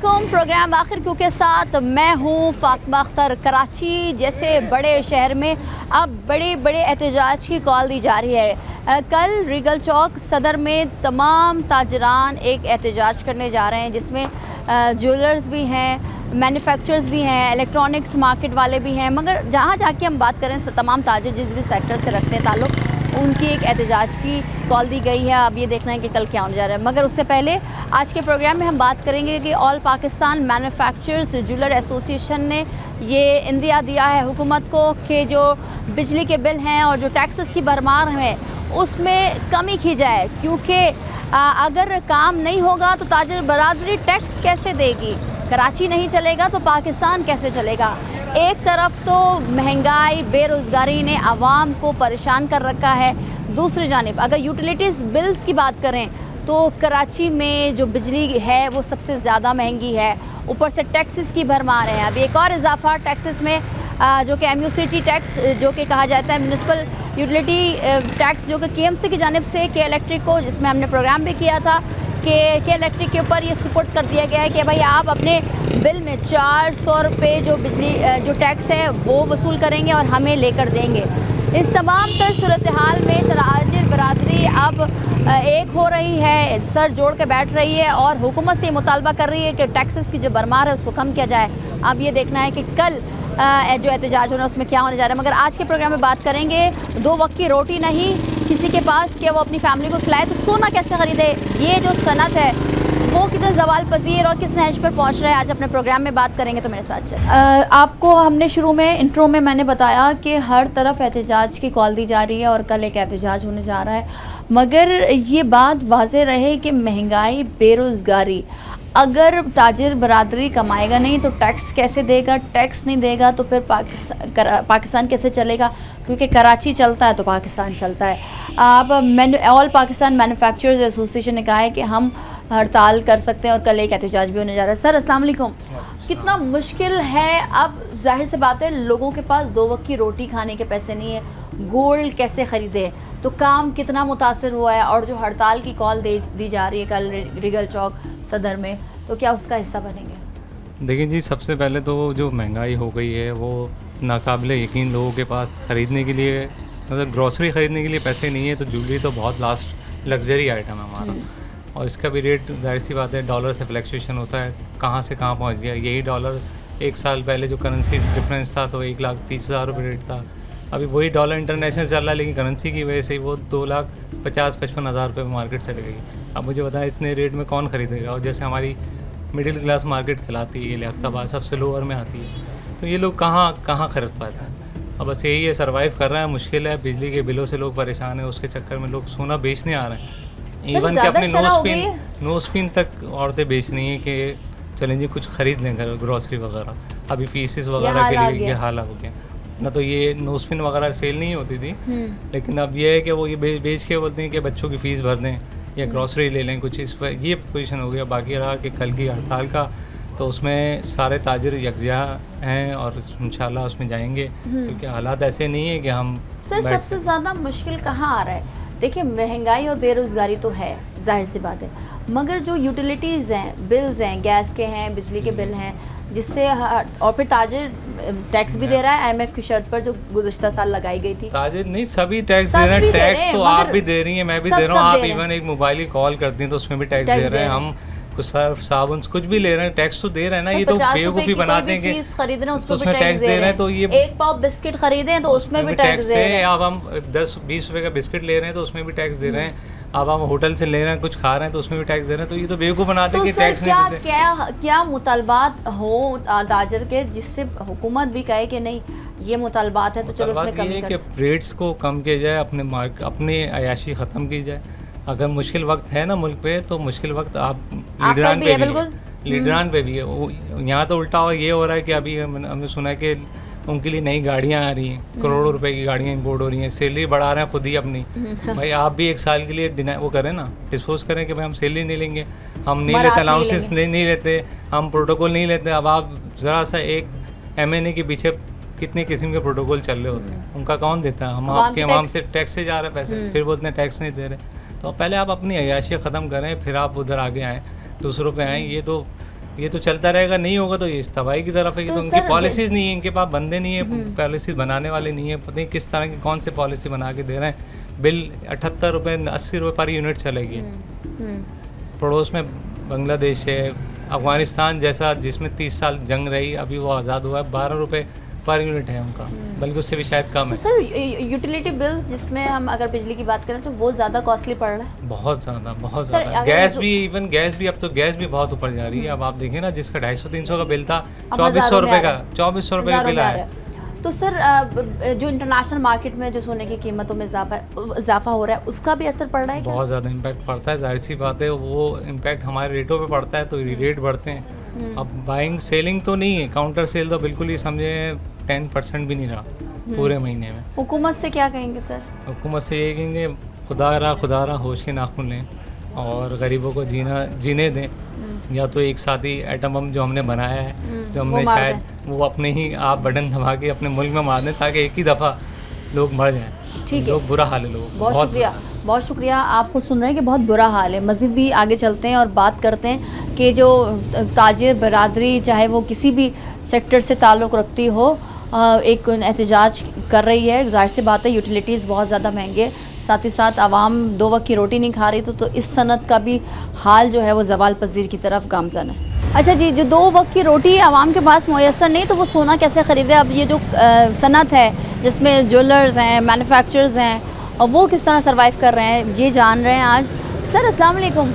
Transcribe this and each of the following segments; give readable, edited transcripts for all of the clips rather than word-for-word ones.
अस्सलामुअलैकुम। प्रोग्राम आखिर क्यों के साथ मैं हूँ फातिमा अख्तर। कराची जैसे बड़े शहर में अब बड़े बड़े एहतजाज की कॉल दी जा रही है। कल रीगल चौक सदर में तमाम ताजरान एक एहतजाज करने जा रहे हैं, जिसमें ज्वेलर्स भी हैं, मैन्युफैक्चरर्स भी हैं, इलेक्ट्रॉनिक्स मार्केट वाले भी हैं। मगर जहाँ जाके हम बात करें तो तमाम ताजिर जिस भी सेक्टर से रखते हैं ताल्लुक़, उनकी एक एहतजाज की कॉल दी गई है। अब ये देखना है कि कल क्या होने जा रहा है। मगर उससे पहले आज के प्रोग्राम में हम बात करेंगे कि all Pakistan manufacturers jeweller association ने ये इंदिया दिया है हुकूमत को कि जो बिजली के बिल हैं और जो टैक्सेस की भरमार है उसमें कमी की जाए, क्योंकि अगर काम नहीं होगा तो ताजिर बरादरी टैक्स कैसे देगी। कराची नहीं चलेगा तो पाकिस्तान कैसे चलेगा। एक तरफ तो महंगाई बेरोज़गारी ने आवाम को परेशान कर रखा है, दूसरी जानिब अगर यूटिलिटीज़ बिल्स की बात करें तो कराची में जो बिजली है वो सबसे ज़्यादा महंगी है, ऊपर से टैक्सेस की भरमार है। अब एक और इजाफा टैक्सेस में जो कि MUCT टैक्स जो कि कहा जाता है, म्यूनसिपल यूटिलिटी टैक्स, जो कि KMC की जानिब से के इलेक्ट्रिक को, जिसमें हमने प्रोग्राम भी किया था कि के इलेक्ट्रिक के ऊपर ये सपोर्ट कर दिया गया है कि भाई आप अपने बिल में 400 रुपये जो बिजली जो टैक्स है वो वसूल करेंगे और हमें लेकर देंगे। इस तमाम तर सूरत हाल में ताजिर बरादरी अब एक हो रही है, सर जोड़ के बैठ रही है और हुकूमत से मुतालबा कर रही है कि टैक्सेस की जो भरमार है उसको कम किया जाए। अब ये देखना है कि कल जो एहतजाज होना उसमें क्या होने जा रहा है। मगर आज के प्रोग्राम में बात करेंगे 2 वक्त की रोटी नहीं किसी के पास कि वो अपनी फैमिली को खिलाए तो सोना कैसे ख़रीदे। ये जो सनत है वो कितना ज़वाल पजीर और किस नहज पर पहुंच रहा है, आज अपने प्रोग्राम में बात करेंगे। तो मेरे साथ चल आपको हमने शुरू में इंट्रो में मैंने बताया कि हर तरफ एहतजाज की कॉल दी जा रही है और कल एक एहतजाज होने जा रहा है। मगर ये बात वाज़ेह रहे कि महंगाई बेरोज़गारी, अगर ताजिर बरादरी कमाएगा नहीं तो टैक्स कैसे देगा, टैक्स नहीं देगा तो फिर पाकिस्तान कैसे चलेगा, क्योंकि कराची चलता है तो पाकिस्तान चलता है। अब ऑल पाकिस्तान मैन्युफैक्चरर्स एसोसिएशन ने कहा है कि हम हड़ताल कर सकते हैं और कल एक एहतजाज भी होने जा रहा है। सर अस्सलाम वालेकुम। कितना मुश्किल है, अब जाहिर सी बात है लोगों के पास 2 वक्त की रोटी खाने के पैसे नहीं है, गोल्ड कैसे ख़रीदे, तो काम कितना मुतासर हुआ है। और जो हड़ताल की कॉल दी जा रही है कल रीगल चौक सदर में, तो क्या उसका हिस्सा बनेंगे? देखिए जी, सबसे पहले तो जो महंगाई हो गई है वो नाकाबिले यकीन, लोगों के पास ख़रीदने के लिए मतलब ग्रॉसरी ख़रीदने के लिए पैसे नहीं है, तो ज्वेलरी तो बहुत लास्ट लग्जरी आइटम है हमारा। और इसका भी रेट जाहिर सी बात है डॉलर से फ्लक्चुएशन होता है, कहाँ से कहाँ पहुँच गया। यही डॉलर 1 साल पहले जो करेंसी डिफरेंस था तो 1,30,000 रुपये रेट था, अभी वही डॉलर इंटरनेशनल चल रहा है, लेकिन करेंसी की वजह से वो 2,50,55,000 रुपये में मार्केट चली गई। अब मुझे बताएं इतने रेट में कौन ख़रीदेगा। और जैसे हमारी मिडिल क्लास मार्केट कहलाती है, लियाकताबाद सबसे लोअर में आती है, तो ये लोग कहाँ खरीद पाते हैं। अब बस यही है, सर्वाइव कर रहे हैं, मुश्किल है। बिजली के बिलों से लोग परेशान हैं, उसके चक्कर में लोग सोना बेचने आ रहे हैं। इवन कि अपने नो स्पिन तक औरतें बेच रही हैं कि चलें जी कुछ ख़रीद लें ग्रॉसरी वगैरह। अभी पीसेस वगैरह के लिए ये हाल हो गया ना, तो ये नो स्पिन वगैरह सेल नहीं होती थी, लेकिन अब ये है कि वो ये बेच के बोलते हैं कि बच्चों की फ़ीस भर दें या ग्रॉसरी ले लें कुछ, इस ये पोजीशन हो गया। बाकी रहा कि कल की हड़ताल का, तो उसमें सारे ताजिर यकजा हैं और इंशाल्लाह उसमें जाएंगे, क्योंकि हालात ऐसे नहीं है कि हम सर सबसे ज़्यादा मुश्किल कहाँ आ रहा है? देखिए महंगाई और बेरोज़गारी तो है, जाहिर सी बात है, मगर जो यूटिलिटीज़ हैं, बिल्स हैं, गैस के हैं, बिजली के बिल हैं, जिससे और फिर ताजिर टैक्स भी दे रहा है IMF की शर्त पर जो गुज़श्ता साल लगाई गई थी। ताजिर नहीं, सभी टैक्स दे रहे हैं। टैक्स तो आप भी दे रही हैं, मैं भी दे रहा हूँ, आप इवन एक मोबाइल की कॉल करती हैं तो उसमें भी टैक्स दे रहे हैं। हम कुछ सर्फ साबुन कुछ भी ले रहे हैं, टैक्स तो दे रहे हैं ना। ये तो बेवकूफ़ी बनाते हैं कि खरीद रहे हैं तो उसमें टैक्स दे रहे हैं, तो ये 1 पाव बिस्किट खरीदें तो उसमें भी टैक्स दे रहे हैं। अब हम 10-20 रुपये का बिस्किट ले रहे हैं तो उसमें भी टैक्स दे रहे हैं। अब हम होटल से ले रहे हैं कुछ खा रहे हैं तो उसमें भी टैक्स दे रहे हैं। तो ये तो बेवकूफ़ बनाते हैं कि टैक्स नहीं देते। क्या मुतालबात हो ताजिर के जिससे हुकूमत भी कहे कि नहीं ये मुतालबात है तो चलो उसमें कमी कर, कि रेट्स को कम किया जाए, अपने अयाशी ख़त्म की जाए। अगर मुश्किल वक्त है ना मुल्क पे, तो मुश्किल वक्त आप लीडरान पे भी है, लीडरान पे भी है। यहाँ तो उल्टा ये हो रहा है कि अभी हमने सुना है कि उनके लिए नई गाड़ियाँ आ रही हैं, करोड़ों रुपए की गाड़ियाँ इंपोर्ट हो रही हैं, सैलरी बढ़ा रहे हैं खुद ही अपनी। भाई आप भी 1 साल के लिए वो करें ना, डिस्पोज करें कि भाई हम सैलरी नहीं लेंगे, हम नहीं लेते, अलाउंसेस नहीं लेते, हम प्रोटोकॉल नहीं लेते। अब आप ज़रा सा एक MNA के पीछे कितने किस्म के प्रोटोकॉल चल रहे होते हैं, उनका कौन देता है? हम आपके अवाम से टैक्स से जा रहे हैं पैसे, फिर बोलते हैं टैक्स नहीं दे रहे। तो पहले आप अपनी अयाशी ख़त्म करें, फिर आप उधर आगे आएँ, दूसरों पे आएँ। ये तो ये तो चलता रहेगा, नहीं होगा तो ये इस तबाही की तरफ है। तो तो उनकी सर, पॉलिसीज़ नहीं है, इनके पास बंदे नहीं है, पॉलिसीज़ बनाने वाले नहीं है, पता नहीं किस तरह की कौन से पॉलिसी बना के दे रहे हैं। बिल 78 रुपये 80 रुपये पर यूनिट चलेगी। पड़ोस में बांग्लादेश है, अफ़गानिस्तान जैसा जिसमें 30 साल जंग रही, अभी वो आज़ाद हुआ है, 12 रुपये पर यूनिट है उनका, बल्कि उससे भी शायद कम तो है। सर यूटिलिटी बिल जिसमें हम अगर बिजली की बात करें तो वो ज़्यादा कॉस्टली पड़ रहा है। बहुत ज़्यादा, बहुत सर, ज़्यादा। अगर गैस जो- भी, इवन गैस भी, अब तो गैस भी बहुत ऊपर जा रही है। अब आप देखें ना, जिसका 250-300 का बिल था, अब 2400 हज़ारों में रुपये आ का, रहा है। 2400 रुपये का हज़ारों बिल में आ आया। रहा है। तो सर जो इंटरनेशनल मार्केट में जो सोने की कीमतों में इजाफा हो रहा है उसका भी असर पड़ रहा है क्या? बहुत ज़्यादा इम्पैक्ट पड़ता है, जाहिर सी बात है। वो इम्पैक्ट हमारे रेटों पे पड़ता है, तो रेट बढ़ते हैं। अब बाइंग सेलिंग तो नहीं है, काउंटर सेल तो बिल्कुल ही समझे 10% भी नहीं रहा पूरे महीने में। हुकूमत से क्या कहेंगे सर? हुकूमत से ये कहेंगे, खुदा रहा होश के नाखून लें और गरीबों को जीने दें। या तो एक साथ ही एटम बम जो हमने बनाया है, तो वो हमने मार शायद वो अपने ही आप बटन दबा के अपने मुल्क में मार दें, ताकि एक ही दफ़ा लोग मर जाएं। ठीक है। लोग, बुरा हाल है लोगों, बहुत शुक्रिया, बहुत शुक्रिया। आप खुद सुन रहे हैं कि बहुत बुरा हाल है। मज़ीद भी आगे चलते हैं और बात करते हैं कि जो ताजिर बरादरी चाहे वो किसी भी सेक्टर से ताल्लुक़ रखती हो, एक एहतजाज कर रही है। ज़ाहिर सी बात है यूटिलिटीज़ बहुत ज़्यादा महंगे है, साथ ही साथ आवाम 2 वक्त की रोटी नहीं खा रही, तो इस सनत का भी हाल जो है वो ज़वाल पजीर की तरफ गामज़न है। अच्छा जी, जो 2 वक्त की रोटी आवाम के पास मुयसर नहीं, तो वो सोना कैसे ख़रीदे? अब ये जो सनत है जिसमें ज्वेलर्स हैं, मैन्युफैक्चरर्स हैं, और वो किस तरह सर्वाइव कर रहे हैं, ये जान रहे हैं आज। सर अस्सलाम वालेकुम।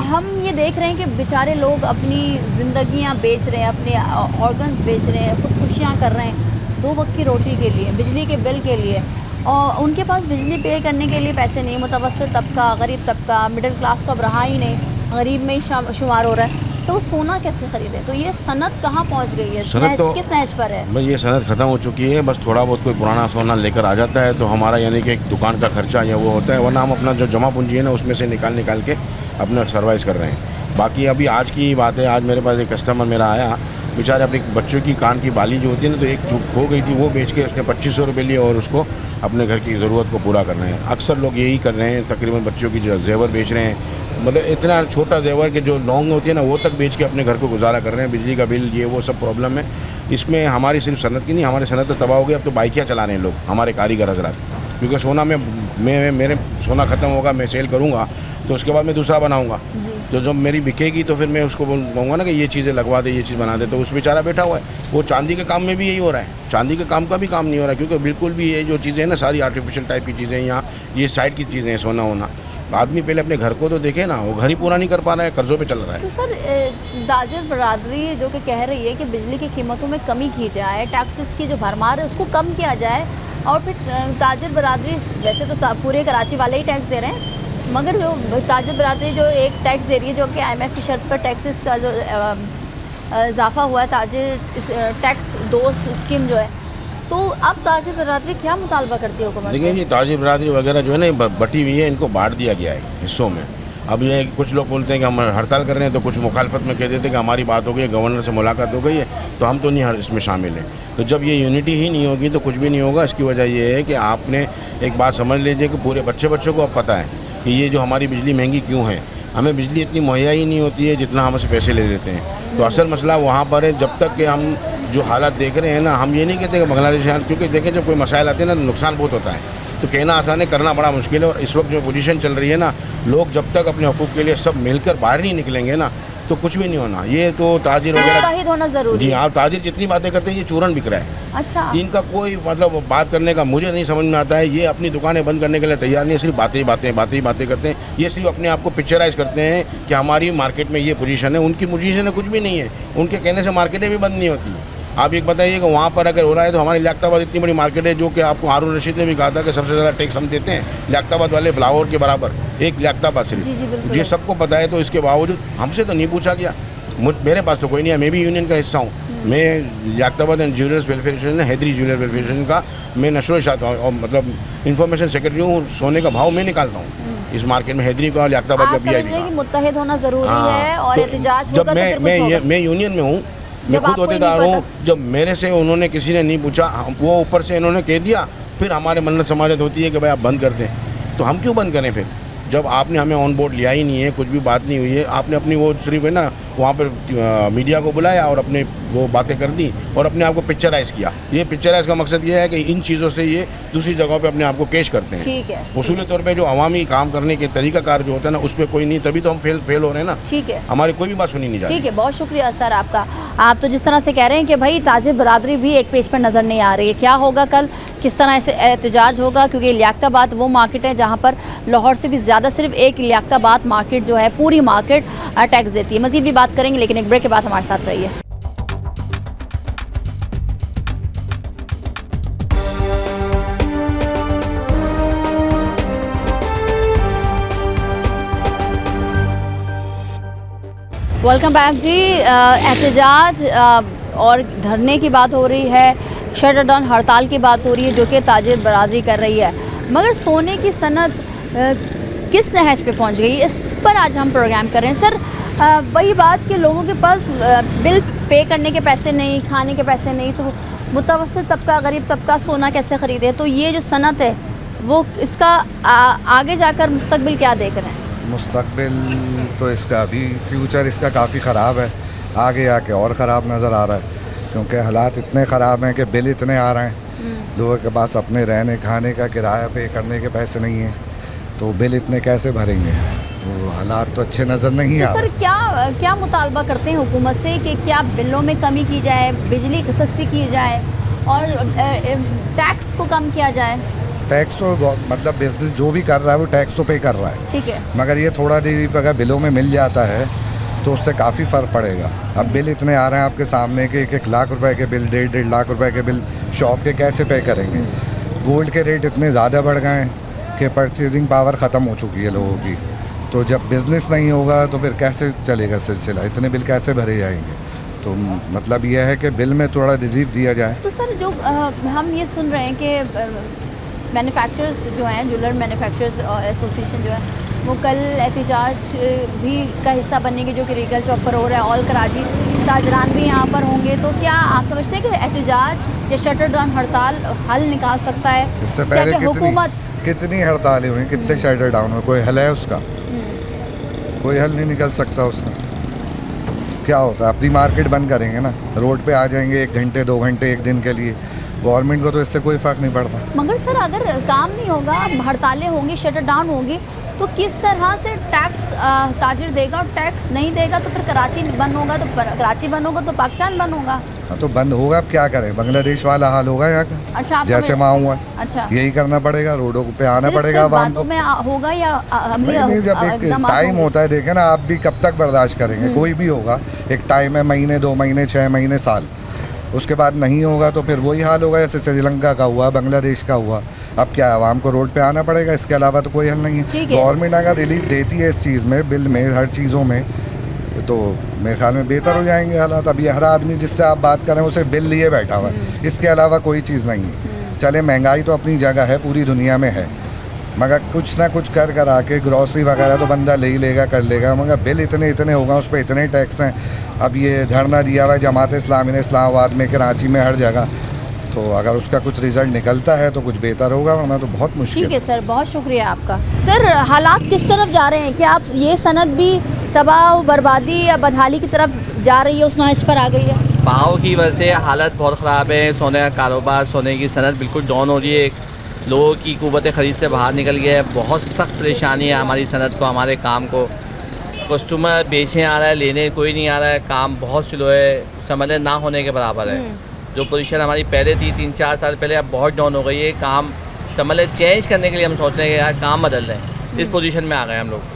हम ये देख रहे हैं कि बेचारे लोग अपनी ज़िंदगियां बेच रहे हैं, अपने ऑर्गन्स बेच रहे हैं, खुदकुशियाँ कर रहे हैं 2 वक्त की रोटी के लिए, बिजली के बिल के लिए, और उनके पास बिजली पे करने के लिए पैसे नहीं। मुतवस्सित तबका, गरीब तबका, मिडिल क्लास तो अब रहा ही नहीं, गरीब में ही शुमार हो रहा है, तो वो सोना कैसे खरीदे? तो ये सनत कहाँ पहुँच गई है? सनत तो किस नहज पर है? भाई ये सनत ख़त्म हो चुकी है। बस थोड़ा बहुत कोई पुराना सोना लेकर आ जाता है तो हमारा यानी कि एक दुकान का खर्चा या वो होता है, वरना हम अपना जो जमा पूंजी है ना उसमें से निकाल के अपना सर्वाइव कर रहे हैं। बाकी अभी आज की बात है, आज मेरे पास एक कस्टमर मेरा आया, बेचारे अपने बच्चों की कान की बाली जो होती है ना, तो एक जो खो गई थी वो बेच के उसने 2500 रुपये लिए और उसको अपने घर की ज़रूरत को पूरा कर रहे हैं। अक्सर लोग यही कर रहे हैं, तकरीबन बच्चों की जो जेवर बेच रहे हैं, मतलब इतना छोटा जेवर के जो लॉन्ग होती है ना वो तक बेच के अपने घर को गुजारा कर रहे हैं। बिजली का बिल ये वो सब प्रॉब्लम है। इसमें हमारी सिर्फ सनत की नहीं, हमारी सनत तो तबाह हो गई। अब तो बाइकियाँ चला रहे हैं लोग, हमारे कारीगर हजरात, क्योंकि सोना में मेरे सोना ख़त्म होगा, मैं सेल करूँगा तो उसके बाद मैं दूसरा बनाऊँगा, तो जब मेरी बिकेगी तो फिर मैं उसको बोलूँगा ना कि ये चीज़ें लगवा दे, ये चीज़ बना दे। तो उस बेचारा बैठा हुआ है। वो चांदी के काम में भी यही हो रहा है, चांदी के काम का भी काम नहीं हो रहा, क्योंकि बिल्कुल भी ये जो चीज़ें हैं ना सारी आर्टिफिशियल टाइप की चीज़ें हैं, यहाँ ये साइड की चीज़ें हैं, सोना होना। आदमी पहले अपने घर को तो देखे ना, वो घर ही पूरा नहीं कर पा रहा है, कर्ज़ों पे चल रहा है। तो सर ताजिर बरादरी जो कि कह रही है कि बिजली की कीमतों में कमी की जाए, टैक्सेस की जो भरमार है उसको कम किया जाए, और फिर ताजिर बरादरी वैसे तो पूरे कराची वाले ही टैक्स दे रहे हैं, मगर जो ताजिर बरादरी जो एक टैक्स दे रही है जो कि IMF की शर्त पर टैक्सेस का जो इजाफा हुआ है, ताजिर टैक्स 2 स्कीम जो है, तो अब ताजिर बरादरी क्या मुतालबा करती है हुकूमत से? देखिए जी, ताजिर बरादरी वगैरह जो है ना बटी हुई है, इनको बांट दिया गया है हिस्सों में। अब ये कुछ लोग बोलते हैं कि हम हड़ताल कर रहे हैं, तो कुछ मुखालफत में कह देते हैं कि हमारी बात हो गई है, गवर्नर से मुलाकात हो गई है, तो हम तो नहीं इसमें शामिल हैं। तो जब ये यूनिटी ही नहीं होगी तो कुछ भी नहीं होगा। इसकी वजह ये है कि आपने एक बात समझ लीजिए कि पूरे बच्चों को अब पता है कि ये जो हमारी बिजली महंगी क्यों है। हमें बिजली इतनी मुहैया ही नहीं होती है जितना हमसे पैसे ले लेते हैं। तो असल मसला वहाँ पर है। जब तक कि हम जो हालात देख रहे हैं ना, हम ये नहीं कहते कि बांग्लादेश, क्योंकि देखें जब कोई मसाइल आते हैं ना तो नुकसान बहुत होता है, तो कहना आसान है, करना बड़ा मुश्किल है। और इस वक्त जो पोजीशन चल रही है ना, लोग जब तक अपने हकूक़ के लिए सब मिलकर बाहर नहीं निकलेंगे ना तो कुछ भी नहीं होना। ये तो ताजिर वगैरह मुत्तहिद होना ज़रूरी जी है। हाँ, ताजिर जितनी बातें करते हैं ये चूरन बिक रहा है। अच्छा, इनका कोई मतलब बात करने का मुझे नहीं समझ में आता है। ये अपनी दुकानें बंद करने के लिए तैयार नहीं है, सिर्फ बातें करते हैं। ये सिर्फ अपने आप को पिक्चराइज करते हैं कि हमारी मार्केट में ये पोजीशन है। उनकी पोजीशन है कुछ भी नहीं है, उनके कहने से मार्केटें भी बंद नहीं होती। आप एक बताइए कि वहाँ पर अगर हो रहा है तो हमारी लियाकताबाद इतनी बड़ी मार्केट है, जो कि आपको हारून रशीद ने भी कहा था कि सबसे ज़्यादा टैक्स हम देते हैं लियाकताबाद वाले, लाहौर के बराबर एक लियाकताबाद जी, जी, सिर्फ। बिल्कुल। ये सबको पता है, तो इसके बावजूद हमसे तो नहीं पूछा गया। मेरे पास तो कोई नहीं है, मैं भी यूनियन का हिस्सा हूँ। मैं Liaquatabad and jewellers welfare association, Haidari jeweller welfare association का मैं नशो शाता हूँ, और मतलब इन्फॉर्मेशन सेक्रेटरी हूँ। सोने का भाव मैं निकालता हूँ इस मार्केट में, हैदरी का, लियाकताबाद का, आप समझ PIB रहे हैं कि का। मुत्तहिद होना ज़रूरी हाँ, है, और तो एहतजाज जब होगा तो फिर कुछ होगा। मैं यूनियन में हूँ, मैं जब खुद आपको ही होतेदार नहीं हूँ। जब मेरे से उन्होंने किसी ने नहीं पूछा, वो ऊपर से इन्होंने कह दिया, फिर हमारे मन्नत समाजत होती है कि भाई आप बंद कर दें। तो हम क्यों बंद करें फिर, जब आपने हमें ऑन बोर्ड लिया ही नहीं है, कुछ भी बात नहीं हुई है। आपने अपनी वो सिर्फ है ना वहाँ पर मीडिया को बुलाया और अपने वो बातें कर दी और अपने आप को पिक्चराइज़ किया। ये पिक्चराइज़ का मकसद ये है कि इन चीज़ों से ये दूसरी जगहों पे अपने आप को पेश करते हैं। ठीक है। उसूली तौर पे जो अवामी काम करने के तरीकाकार जो होता है ना, उस पर कोई नहीं, तभी तो हम फेल हो रहे हैं ना। ठीक है, हमारी कोई भी बात सुनी नहीं जा रही। ठीक है, बहुत शुक्रिया सर आपका। आप तो जिस तरह से कह रहे हैं कि भाई ताजिर बरादरी भी एक पेज पर नज़र नहीं आ रही है, क्या होगा कल, किस तरह से एहतजाज होगा, क्योंकि लियाकताबाद वो मार्केट है जहाँ पर लाहौर से भी ज़्यादा सिर्फ एक लियाकताबाद मार्केट जो है पूरी मार्केट टैक्स देती है। मज़ीद भी बात करेंगे, लेकिन एक ब्रेक के बाद हमारे साथ रहिए। वेलकम बैक जी। एहतजाज और धरने की बात हो रही है, शटर डाउन हड़ताल की बात हो रही है जो कि ताजिर बरादरी कर रही है, मगर सोने की सनत किस नहज पे पहुंच गई, इस पर आज हम प्रोग्राम कर रहे हैं। सर वही बात कि लोगों के पास बिल पे करने के पैसे नहीं, खाने के पैसे नहीं, तो मुतवस्सित तबका, गरीब तबका सोना कैसे ख़रीदे। तो ये जो सनत है वो इसका आगे जाकर मुस्तकबिल क्या देख रहे हैं? मुस्तकबिल तो इसका अभी फ्यूचर इसका काफ़ी ख़राब है, आगे आके और ख़राब नज़र आ रहा है, क्योंकि हालात इतने ख़राब हैं कि बिल इतने आ रहे हैं, लोगों के पास अपने रहने खाने का किराया पे करने के पैसे नहीं हैं, तो बिल इतने कैसे भरेंगे। तो हालात तो अच्छे नज़र नहीं आ रहे। सर क्या मुतालबा करते हैं हुकूमत से कि क्या बिलों में कमी की जाए, बिजली सस्ती की जाए और टैक्स को कम किया जाए? टैक्स तो मतलब बिजनेस जो भी कर रहा है वो टैक्स तो पे कर रहा है, ठीक है, मगर ये थोड़ा रिलीफ अगर बिलों में मिल जाता है तो उससे काफ़ी फ़र्क पड़ेगा। अब बिल इतने आ रहे हैं आपके सामने कि 1-1 लाख रुपए के बिल, 1.5 लाख रुपए के बिल शॉप के कैसे पे करेंगे। गोल्ड के रेट इतने ज़्यादा बढ़ गए हैं कि परचेजिंग पावर ख़त्म हो चुकी है लोगों की, तो जब बिज़नेस नहीं होगा तो फिर कैसे चलेगा सिलसिला, इतने बिल कैसे भरे जाएंगे। तो मतलब यह है कि बिल में थोड़ा रिलीफ दिया जाए। तो सर जो हम ये सुन रहे हैं कि मैन्युफैक्चरर्स जो हैं, ज्वेलर मैन्युफैक्चरर्स एसोसिएशन जो है वो कल एहतजाज भी का हिस्सा बनेंगे जो कि रीगल चौक पर हो रहा है, ऑल कराची ताजरान भी यहाँ पर होंगे। तो क्या आप समझते हैं कि एहतजाज या शटर डाउन हड़ताल हल निकाल सकता है? इससे पहले कितनी हड़तालें हुई, कितने शटर डाउन हुए, कोई हल है उसका? कोई हल नहीं निकल सकता उसका। क्या होता है, अपनी मार्केट बंद करेंगे ना, रोड पे आ जाएंगे 1 घंटे 2 घंटे 1 दिन के लिए, गवर्नमेंट को तो इससे कोई फ़र्क नहीं पड़ता। मगर सर अगर काम नहीं होगा, हड़तालें होंगी, शटर डाउन होगी, तो किस तरह से टैक्स ताजिर देगा, और टैक्स नहीं देगा तो फिर कराची बंद होगा, तो कराची बंद होगा तो पाकिस्तान बंद होगा। हाँ तो बंद होगा, अब क्या करें, बांग्लादेश वाला हाल होगा यहाँ का। अच्छा, जैसे वहाँ हुआ, अच्छा यही करना पड़ेगा, रोडों पे आना पड़ेगा आवाम को। में होगा या नहीं, जब एक टाइम होता है, देखे ना आप भी कब तक बर्दाश्त करेंगे, कोई भी होगा, एक टाइम है, महीने 2 महीने 6 महीने साल, उसके बाद नहीं होगा तो फिर वही हाल होगा जैसे श्रीलंका का हुआ, बांग्लादेश का हुआ। अब क्या आवाम को रोड पे आना पड़ेगा, इसके अलावा तो कोई हल नहीं है। गवर्नमेंट अगर रिलीफ देती है इस चीज़ में, बिल में, हर चीज़ों में, तो मेरे ख्याल में बेहतर हो जाएंगे हालात। अभी हर आदमी जिससे आप बात करें उसे बिल लिए बैठा हुआ है, इसके अलावा कोई चीज़ नहीं है। चले महंगाई तो अपनी जगह है, पूरी दुनिया में है, मगर कुछ ना कुछ कर आके ग्रॉसरी वगैरह तो बंदा ले ही लेगा, कर लेगा, मगर बिल इतने होगा, उस पर इतने टैक्स हैं। अब ये धरना दिया हुआ है जमात इस्लामी ने इस्लामाबाद में, कराची में, हर जगह, तो अगर उसका कुछ रिज़ल्ट निकलता है तो कुछ बेहतर होगा, वरना तो बहुत मुश्किल। ठीक है सर, बहुत शुक्रिया आपका। सर हालात किस तरफ जा रहे हैं, क्या आप ये सनत भी तबाह बर्बादी या बदहाली की तरफ जा रही है, उस नहज पर आ गई है? भाव की वजह से हालत बहुत ख़राब है, सोने का कारोबार, सोने की सनत बिल्कुल डाउन हो रही है, लोगों की क़ुव्वत ख़रीद से बाहर निकल गया है, बहुत सख्त परेशानी है हमारी सनत को, हमारे काम को। कस्टमर बेचने आ रहा है, लेने कोई नहीं आ रहा है, काम बहुत स्लो है, समझ ना होने के बराबर है। जो पोजीशन हमारी पहले थी 3-4 साल पहले, अब बहुत डाउन हो गई है। काम समझ चेंज करने के लिए हम सोच रहे हैं कि यार काम बदल रहे हैं, इस पोजीशन में आ गए हम लोग।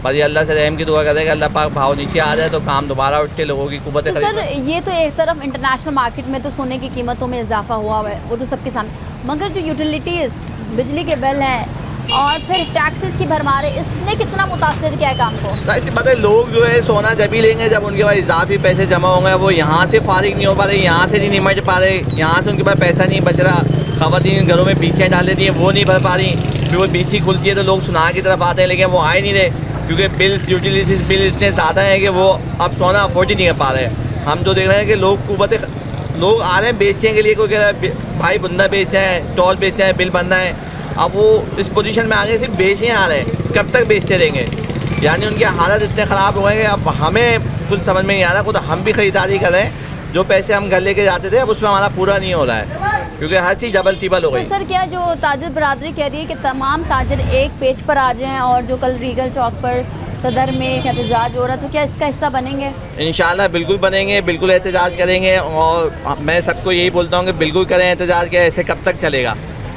पर ये अल्लाह से रहम की दुआ करें कि अल्लाह पाक भाव नीचे आ जाए तो काम दोबारा उठ के लोगों की क़ुव्वत तो सर ये तो एक तरफ इंटरनेशनल मार्केट में तो सोने की कीमतों में इजाफा हुआ है, वो तो सबके सामने, मगर जो यूटिलिटीज़, बिजली के बिल हैं और फिर टैक्सेस की भरमार है, इसने कितना मुतासर किया है काम को? ऐसी बात है, लोग जो है सोना जब ही लेंगे जब उनके पास इजाफी पैसे जमा होंगे, वो यहाँ से फारिग नहीं हो पा रहे, यहाँ से नहीं निमट पा रहे, यहाँ से उनके पास पैसा नहीं बच रहा, ख़वातीन घरों में बीसियाँ डाल देती हैं, वो नहीं भर पा रही, फिर वो बीसी खुलती है तो लोग सुना की तरफ आते हैं, लेकिन वो आए नहीं रहे क्योंकि बिल्स, यूटिलिटीज बिल इतने ज़्यादा हैं कि वो अब सोना अफोर्ड ही नहीं कर पा रहे। हम जो देख रहे हैं कि लोग आ रहे हैं बेचने के लिए, कोई कह रहा है भाई बुंदा बेचना है, टॉल बेचना है, बिल बनना है, अब वो इस पोजीशन में आ गए सिर्फ बेचने आ रहे हैं, कब तक बेचते रहेंगे। यानी उनकी हालत इतने ख़राब हो गए कि अब हमें कुछ समझ में नहीं आ रहा। खुद हम भी ख़रीदारी कर रहे हैं, जो पैसे हम घर लेके जाते थे अब उसमें हमारा पूरा नहीं हो रहा है, क्योंकि हर चीज़ डबल टिबल हो तो गई। सर क्या जो ताजिर बरादरी कह रही है कि तमाम ताजिर एक पेज पर आ जाएं और जो कल रीगल चौक पर सदर में एहतजाज हो रहा, तो क्या इसका हिस्सा बनेंगे? इंशाल्लाह बिल्कुल बनेंगे, बिल्कुल एहतजाज करेंगे। और मैं सबको यही बोलता हूँ कि बिल्कुल करें एहतजाज, क्या ऐसे कब तक चलेगा।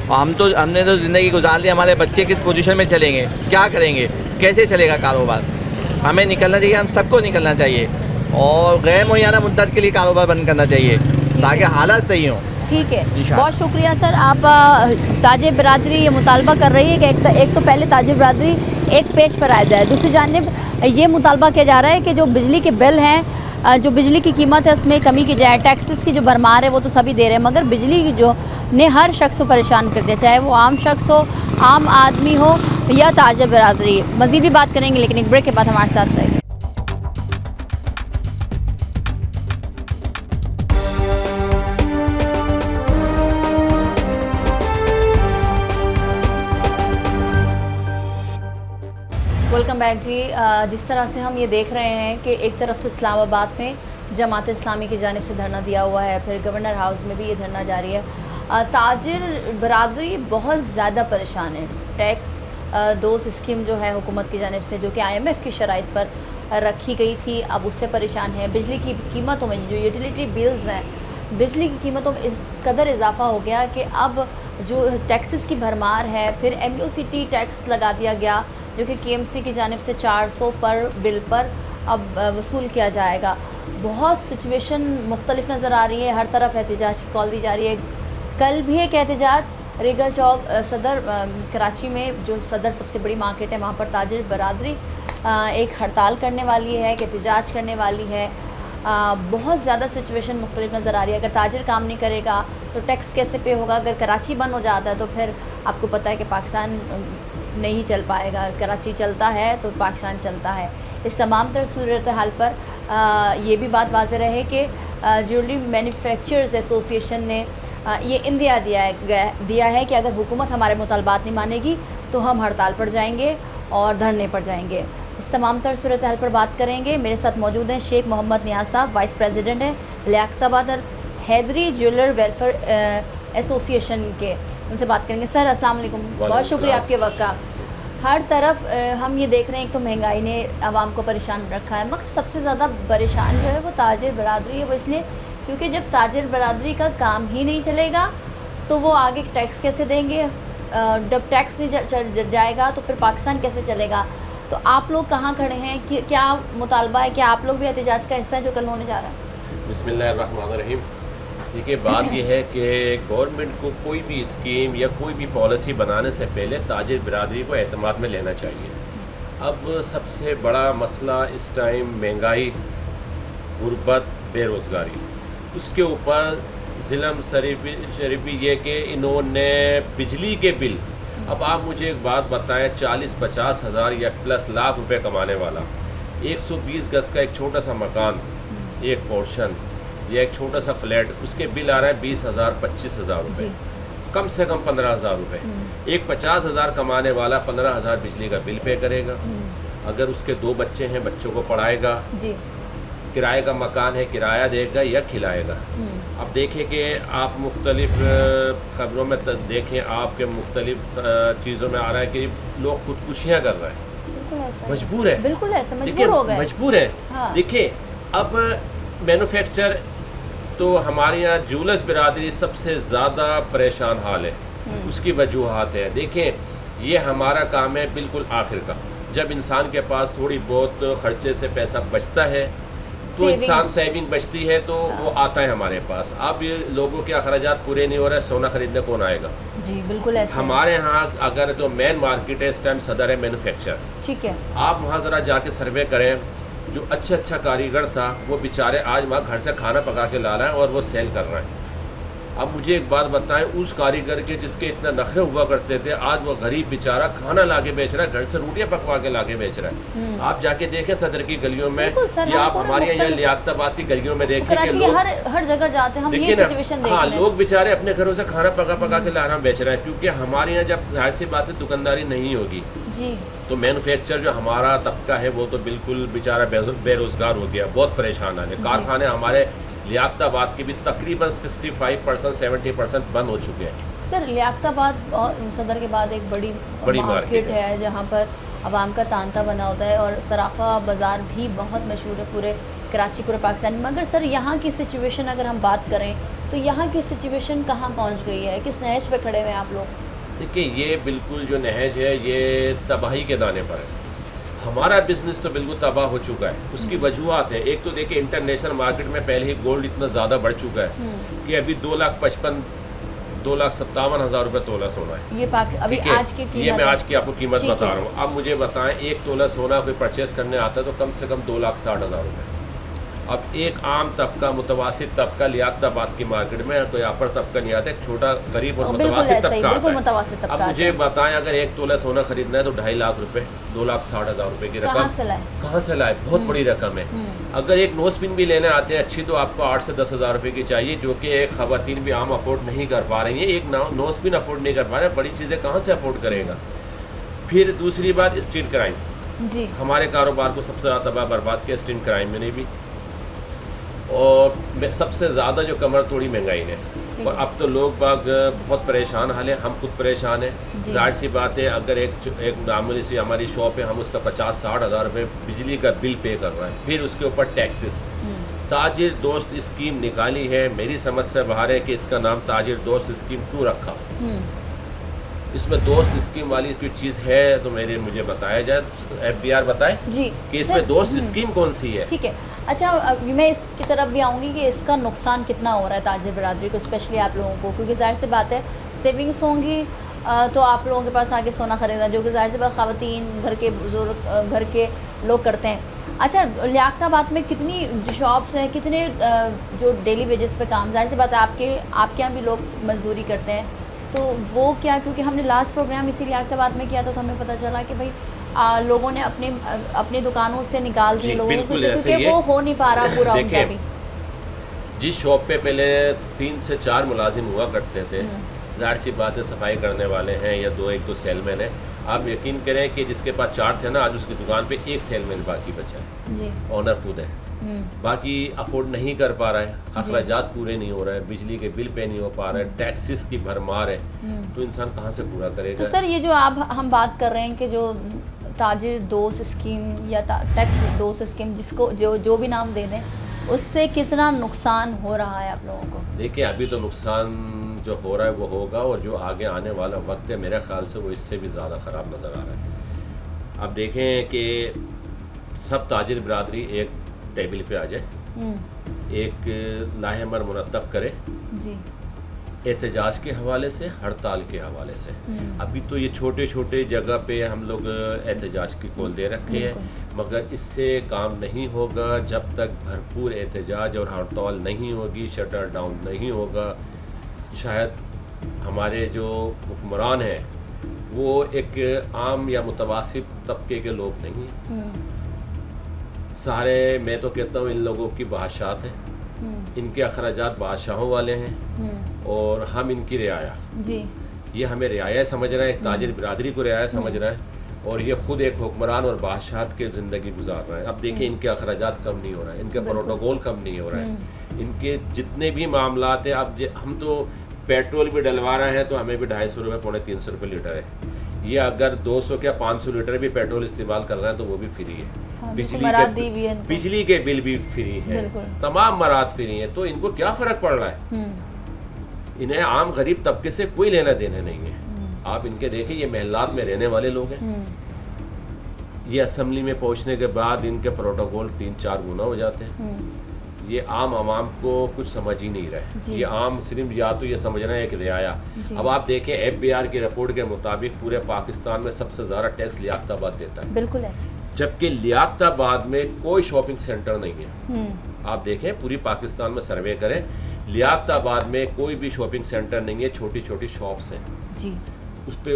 और हमने तो ज़िंदगी गुजार ली, हमारे बच्चे किस पोजीशन में चलेंगे, क्या करेंगे, कैसे चलेगा कारोबार। हमें निकलना चाहिए, हम सबको निकलना चाहिए और गैर मुहैया मुद्दत के लिए कारोबार बंद करना चाहिए ताकि हालात सही हों। ठीक है, इंशाल्लाह। बहुत शुक्रिया सर। आप ताजिर बरादरी ये मुतालबा कर रही है कि एक तो पहले ताजिर बरादरी एक पेज पर आ जाए, दूसरी जानिब ये मुतालबा किया जा रहा है कि जो बिजली के बिल हैं, जो बिजली की कीमत है उसमें कमी की जाए। टैक्सेस की जो भरमार है वो तो सभी दे रहे हैं, मगर बिजली की जो ने हर शख्स को परेशान कर दिया, चाहे वो आम शख्स हो, आम आदमी हो या ताजिर बरादरी। मज़ीद भी बात करेंगे, लेकिन एक ब्रेक के बाद हमारे साथ रहेंगे। वेलकम बैक जी। जिस तरह से हम ये देख रहे हैं कि एक तरफ तो इस्लामाबाद में जमात इस्लामी की जानिब से धरना दिया हुआ है, फिर गवर्नर हाउस में भी ये धरना जारी है। ताजिर बरादरी बहुत ज़्यादा परेशान है। टैक्स दोस्त स्कीम जो है हुकूमत की जानिब से, जो कि IMF की शराइत पर रखी गई थी, अब उससे परेशान है। बिजली की कीमतों में जो यूटिलिटी बिल्स हैं, बिजली की कीमतों में इस कदर इजाफा हो गया कि अब जो टैक्सेस की भरमार है, फिर MUCT टैक्स लगा दिया गया जो कि KMC की जानिब से 400 पर बिल पर अब वसूल किया जाएगा। बहुत सिचुएशन मुख्तलिफ नज़र आ रही है, हर तरफ एहतजाज की कॉल दी जा रही है। कल भी एक एहतजाज रीगल चौक सदर कराची में, जो सदर सबसे बड़ी मार्केट है, वहाँ पर ताजिर बरादरी एक हड़ताल करने वाली है, एहतजाज करने वाली है। बहुत ज़्यादा सिचुएशन मुख्तलिफ नज़र आ रही है। अगर ताजिर काम नहीं करेगा तो टैक्स कैसे पे होगा? अगर कराची बंद हो जाता है तो फिर आपको पता है कि पाकिस्तान नहीं चल पाएगा। कराची चलता है तो पाकिस्तान चलता है। इस तमाम तरह सूरत हाल पर ये भी बात वाज़ेह रहे कि ज्वेलरी मैन्युफैक्चरर्स एसोसिएशन ने ये इंदिया दिया है कि अगर हुकूमत हमारे मुतालबात नहीं मानेगी तो हम हड़ताल पर जाएंगे और धरने पर जाएंगे। इस तमाम तरह सूरत हाल पर बात करेंगे। मेरे साथ मौजूद हैं शेख मोहम्मद नियाज़ साहब, वाइस प्रेसिडेंट हैं Liaquatabad Haidari jeweller welfare association के, उनसे बात करेंगे। सर अस्सलाम वालेकुम, बहुत शुक्रिया आपके वक्त का। हर तरफ हम ये देख रहे हैं, एक तो महंगाई ने आवाम को परेशान रखा है, मगर सबसे ज़्यादा परेशान जो है वो ताजिर बरादरी है। वो इसलिए क्योंकि जब ताजिर बरादरी का काम ही नहीं चलेगा तो वो आगे टैक्स कैसे देंगे? जब टैक्स नहीं जाएगा तो फिर पाकिस्तान कैसे चलेगा? तो आप लोग कहाँ खड़े हैं? कि क्या मुतालबा है? क्या आप लोग भी एहतजाज का हिस्सा है जो कल होने जा रहा है? बिस्मिल्लाहिर्रहमानिर्रहीम। देखिए, बात यह है कि गवर्नमेंट को कोई भी स्कीम या कोई भी पॉलिसी बनाने से पहले ताजिर बरादरी को एतमाद में लेना चाहिए। अब सबसे बड़ा मसला इस टाइम महंगाई, गुर्बत, बेरोज़गारी, उसके ऊपर ज़िलम शरीफी ये कि इन्होंने बिजली के बिल, अब आप मुझे एक बात बताएं, 40-50 हज़ार या प्लस लाख रुपए कमाने वाला 120 गज़ का एक छोटा सा मकान, एक पोर्शन या एक छोटा सा फ्लैट, उसके बिल आ रहे हैं 20,000 25,000 रुपये, कम से कम 15,000 रुपये। एक 50,000 कमाने वाला 15,000 बिजली का बिल पे करेगा। अगर उसके 2 बच्चे हैं, बच्चों को पढ़ाएगा, किराए का मकान है, किराया देगा या खिलाएगा। अब देखें कि आप मुख्तलिफ ख़बरों में देखें, आपके मुख्तलिफ चीज़ों में आ रहा है कि लोग खुदकुशियाँ कर रहे हैं, मजबूर है, बिल्कुल ऐसा मजबूर हो गए, मजबूर है। हाँ। देखिए, अब मैन्युफैक्चर तो हमारे यहाँ ज्वेलर्स बिरादरी सबसे ज़्यादा परेशान हाल है। उसकी वजूहात है, देखें ये हमारा काम है बिल्कुल आखिर का, जब इंसान के पास थोड़ी बहुत ख़र्चे से पैसा बचता है तो इंसान सेविंग बचती है तो वो आता है हमारे पास। अब ये लोगों के अखराजात पूरे नहीं हो रहे, सोना ख़रीदने कौन आएगा? जी बिल्कुल ऐसा। हमारे यहाँ अगर जो मेन मार्केट है इस टाइम सदर है मैन्युफैक्चर, ठीक है, आप वहाँ ज़रा जाके सर्वे करें, जो अच्छा कारीगर था वो बेचारे आज वहाँ घर से खाना पका के ला रहा है और वो सेल कर रहा है। अब मुझे एक बात बताएं, उस कारीगर के जिसके इतना नखरे हुआ करते थे, आज वो गरीब बेचारा खाना लाके बेच रहा है, घर से रोटियां पकवा के लाके बेच रहा है। आप जाके देखें सदर की गलियों में या आप हमारे यहाँ लियाकताबाद की गलियों में देखें कि लोग हर जगह जाते हैं, हम ये सिचुएशन देख रहे हैं। हाँ, लोग बेचारे अपने घरों से खाना पका के लाना बेच रहे हैं, क्योंकि हमारे यहाँ जब जाहिर सी बात है दुकानदारी नहीं होगी जी। तो मैन्युफैक्चर जो हमारा तबका है वो तो बिल्कुल बेचारा बेरोज़गार हो गया, बहुत परेशान है। कारखाने हमारे लियाकताबाद के भी तकरीबन 65% 70% बंद हो चुके हैं। सर लियाकताबाद और सदर के बाद एक बड़ी मार्केट है जहाँ पर आवाम का तांता बना होता है, और सराफा बाज़ार भी बहुत मशहूर है पूरे कराची, पूरे पाकिस्तान में। मगर सर यहाँ की सिचुएशन अगर हम बात करें तो यहाँ की सिचुएशन कहाँ पहुँच गई है, किस नहज पे खड़े हुए हैं आप लोग? देखिए, ये बिल्कुल जो नहज है ये तबाही के दाने पर है। हमारा बिज़नेस तो बिल्कुल तबाह हो चुका है। उसकी वजूहत है, एक तो देखिए इंटरनेशनल मार्केट में पहले ही गोल्ड इतना ज़्यादा बढ़ चुका है कि अभी 2,57,000 रुपये तोला सोना है। ये अभी आज की कीमत, ये मैं आज की आपको कीमत बता रहा हूँ। अब मुझे बताएं, एक तोला सोना कोई परचेस करने आता है तो कम से कम 2,60,000 रुपये। अब एक आम तबका, मुतवासित तबका लियाकताबाद की मार्केट में कोई अपर तबका नहीं आता, एक छोटा गरीब और मुतवासित तबका आता है। अब मुझे बताएं, अगर एक तोला सोना खरीदना है तो 2.5 लाख रुपए, 2,60,000 रुपये की रकम कहाँ से लाए? बहुत बड़ी रकम है। अगर एक नोस्पिन भी लेने आते हैं अच्छी, तो आपको 8 से 10,000 रुपये की चाहिए, जो कि एक ख़वातीन भी आम अफोर्ड नहीं कर पा रही है। एक नोस्पिन अफोर्ड नहीं कर पा रहे, बड़ी चीज़ें कहाँ से अफोर्ड करेगा? फिर दूसरी बात, स्ट्रीट क्राइम जी। हमारे कारोबार को सबसे ज़्यादा तबाह बर्बाद किया स्ट्रीट क्राइम में भी, और सबसे ज़्यादा जो कमर तोड़ी महंगाई ने। और अब तो लोग बाग बहुत परेशान हाल है, हम खुद परेशान हैं। जाहिर सी बात है, अगर एक मामूली सी हमारी शॉप है, हम उसका 50-60 हज़ार रुपये बिजली का बिल पे कर रहे हैं, फिर उसके ऊपर टैक्सेस। ताजिर दोस्त स्कीम निकाली है, मेरी समझ से बाहर है कि इसका नाम ताजिर दोस्त स्कीम क्यों रखा। इसमें दोस्त स्कीम वाली कोई चीज़ है तो मुझे बताया जाए, FBR बताए जी कि इसमें दोस्त स्कीम कौन सी है। ठीक है, अच्छा मैं इसकी तरफ भी आऊँगी कि इसका नुकसान कितना हो रहा है ताजिर बरादरी को, स्पेशली आप लोगों को, क्योंकि जाहिर सी बात है सेविंग्स होंगी तो आप लोगों के पास आगे सोना खरीदना, जो कि जाहिर सी बात ख़वातीन, घर के बुजुर्ग, घर के लोग करते हैं। अच्छा, लियाकताबाद में कितनी शॉप्स हैं, कितने जो डेली वेजेस पे काम, जाहिर सी बात है आपके यहाँ भी लोग मजदूरी करते हैं, तो वो क्या, क्योंकि हमने लास्ट प्रोग्राम इसी लियाकताबाद में किया था, तो हमें पता चला कि भाई लोगों ने अपनी दुकानों से निकाल दिए लोगों को, क्योंकि वो हो नहीं पा रहा पूरा उनका भी। जिस शॉप पे पहले 3 से 4 मुलाजिम हुआ करते थे, जाहिर सी बात है सफाई करने वाले हैं या 1-2 सेलमैन हैं। आप यकीन करें कि जिसके पास 4 थे ना, आज उसकी दुकान पे 1 सेलमैन बाकी बचा है, ऑनर खुद है, बाकी अफोर्ड नहीं कर पा रहा है, अखराजात पूरे नहीं हो रहे हैं, बिजली के बिल पे नहीं हो पा रहा है, टैक्सेस की भरमार है, तो इंसान कहाँ से पूरा करेगा? तो सर ये जो हम बात कर रहे हैं कि जो ताजिर दोस्त स्कीम या टैक्स दोस्त स्कीम, जिसको जो भी नाम दे दें, उससे कितना नुकसान हो रहा है आप लोगों को? देखिए, अभी तो नुकसान जो हो रहा है वो होगा, और जो आगे आने वाला वक्त है मेरे ख्याल से वो इससे भी ज़्यादा ख़राब नज़र आ रहा है। अब देखें कि सब ताजिर बरादरी एक टेबल पे आ जाए, एक लाहेमर मुरतब करे जी, एहतजाज के हवाले से, हड़ताल के हवाले से। अभी तो ये छोटे छोटे जगह पे हम लोग एहतजाज की कॉल दे रखे हैं, मगर इससे काम नहीं होगा जब तक भरपूर एहतजाज और हड़ताल नहीं होगी, शटर डाउन नहीं होगा। शायद हमारे जो हुक्मरान हैं वो एक आम या मुतवासित तबके के लोग नहीं हैं, सारे, मैं तो कहता हूँ इन लोगों की बादशाहत है, इनके अखराजात बादशाहों वाले हैं, और हम इनकी रियाया जी, ये हमें रियाया समझ रहे हैं, ताजिर बिरादरी को रियाया समझ रहे हैं, और ये खुद एक हुक्मरान और बादशाहत की ज़िंदगी गुजार रहे हैं। अब देखिए, इनके अखराजात कम नहीं हो रहे हैं, इनके प्रोटोकॉल कम नहीं हो रहे हैं, इनके जितने भी मामलात हैं। अब हम तो पेट्रोल भी डलवा रहे हैं तो हमें भी 250 रुपये, 350 रुपये लीटर है। ये अगर 200 क्या 500 लीटर भी पेट्रोल इस्तेमाल कर रहे हैं तो वो भी फ्री है, बिजली के बिल भी फ्री है, तमाम मराद फ्री हैं। तो इनको क्या फ़र्क पड़ रहा है? इन्हें आम गरीब तबके से कोई लेना देना नहीं है। आप इनके देखिए, ये महल्लात में रहने वाले लोग हैं, ये असम्बली में पहुंचने के बाद इनके प्रोटोकॉल 3-4 गुना हो जाते हैं। ये आम आवाम को कुछ समझ ही नहीं रहे, ये आम सिर्फ या तो ये समझ रहे हैं एक रियाया। अब आप देखें, FBR की रिपोर्ट के मुताबिक पूरे पाकिस्तान में सबसे ज़्यादा टैक्स लियाकताबाद देता है, बिल्कुल ऐसे, जबकि लियाकताबाद में कोई शॉपिंग सेंटर नहीं है। आप देखें, पूरी पाकिस्तान में सर्वे करें, लियाकताबाद में कोई भी शॉपिंग सेंटर नहीं है, छोटी छोटी शॉप्स हैं जी,